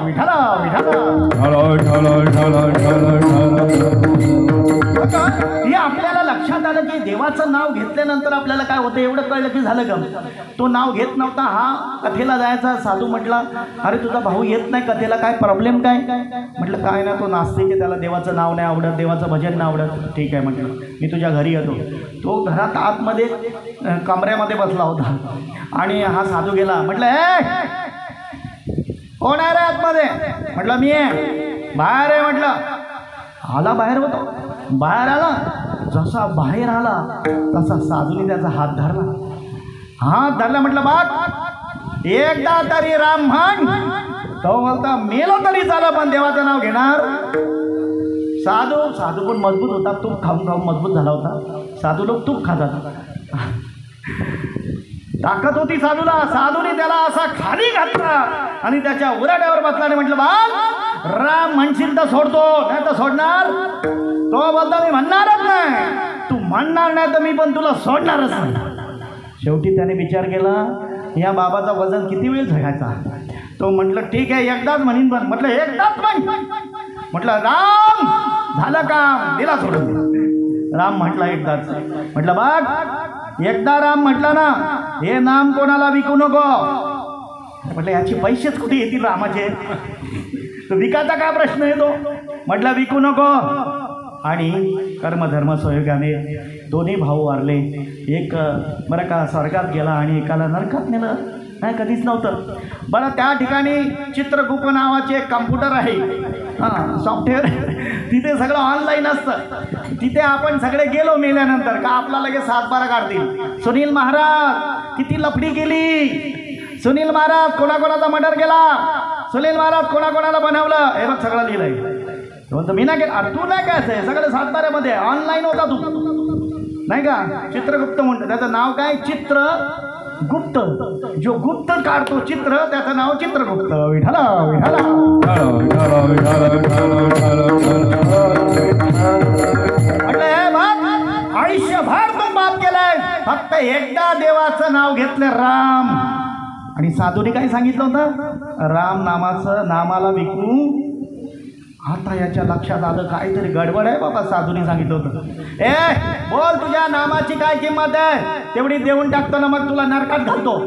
विठाला विठाला हे आपल्याला लक्षात आलं की देवाचं नाव घेतल्यानंतर आपल्याला काय होतं एवढं कळलं की झालं गम. तो नाव घेत नव्हता, हा कथेला जायचा. साधू म्हटला, अरे तुझा भाऊ येत नाही कथेला, काय प्रॉब्लेम काय? म्हटलं काय ना, तो नास्तिक आहे, त्याला देवाचं नाव नाही आवडत, देवाचं भजन नाही आवडत. ठीक आहे म्हटलं, मी तुझ्या घरी येतो. तो घरात आतमध्ये कमऱ्यामध्ये बसला होता आणि हा साधू गेला. म्हटलं ए कोण आहे रे आतमध्ये? म्हटलं मी आहे. बाहेर आहे म्हटलं. आला बाहेर होतो. बाहेर आला, जसा बाहेर आला तसा साधूने त्याचा हात धरला. हात धरला. म्हटलं बाग एकदा तरी राम म्हण. तो बोलता मेलो तरी चाला पण देवाचं नाव घेणार. साधू पण मजबूत होता, तूप खाऊन खाऊन मजबूत झाला होता. साधू लोक तूप खातात, ताकद होती साधूला. साधूने त्याला असा खाली घातला आणि त्याच्या उराड्यावर बसला आणि म्हटलं बाळ राम म्हणशील तर सोडतो, नाही तर सोडणार. तो बोलता मी म्हणणारच नाही. तू म्हणणार नाही तर मी पण तुला सोडणारच नाही. शेवटी त्याने विचार केला या बाबाचा वजन किती वेळ झगायचा. तो म्हटलं ठीक आहे एकदाच म्हणीन पण. म्हटलं एकदाच म्हण. म्हटलं राम झालं काम, दिला सोडून. राम म्हटला एकदाच. म्हटलं बघ एकदा राम म्हटला ना, हे नाम कोणाला विकू नको. म्हटलं याचे पैसेच कुठे येतील रामाचे, तो विकायचा काय प्रश्न येतो. म्हटलं विकू नको. आणि कर्मधर्म संयोगाने दोन्ही भाऊ वारले. एक बरं का स्वर्गात गेला आणि एकाला नरकात नेलं. नाही कधीच नव्हतं. बरं त्या ठिकाणी चित्रगुप्त नावाचे एक कम्प्युटर आहे, हां सॉफ्टवेअर. तिथे सगळं ऑनलाईन असतं. तिथे आपण सगळे गेलो मेल्यानंतर का आपला लगेच 7-12 काढतील. सुनील महाराज किती लफडी केली, सुनील महाराज कोणाकोणाचा मर्डर केला, सुनील महाराज कोणाकोणाला बनवलं, हे बघ सगळं लिहिलंय. म्हणतो मी नाही केलं. तू नाही काय आहे सगळं 7-12मध्ये ऑनलाईन होता तू नाही का. चित्रगुप्त म्हणतो, त्याचं नाव काय चित्रगुप्त. जो गुप्त काढतो चित्र त्याचं नाव चित्रगुप्त. विठाला विठाला म्हटलं हे बाप आयुष्यभर तू पाप केलाय, फक्त एकदा देवाचं नाव घेतलं राम. आणि साधूने काय सांगितलं होतं, राम नामाला विकू. आता याच्या लक्षात आलं काहीतरी गडबड आहे बाबा. साधूने सांगितलं होतं ए बोल तुझ्या नामाची काय किंमत आहे, तेवढी देऊन टाकतो ना मग तुला नरकात घालतो.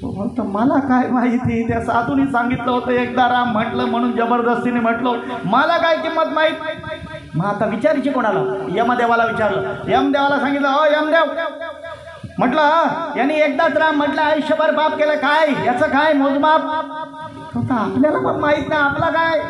तो बोलतो मला काय माहिती, त्या साधूने सांगितलं होतं एकदा राम म्हटलं म्हणून जबरदस्तीने म्हटलो, मला काय किंमत माहीत. मग आता विचारायची कोणाला? यमदेवाला विचारलं. यमदेवाला सांगितलं हो यमदेव म्हटलं यांनी एकदाच राम म्हटलं आयुष्यभर पाप केलं, काय याचं काय मोजमाप. आपल्याला पण माहित नाही आपला काय.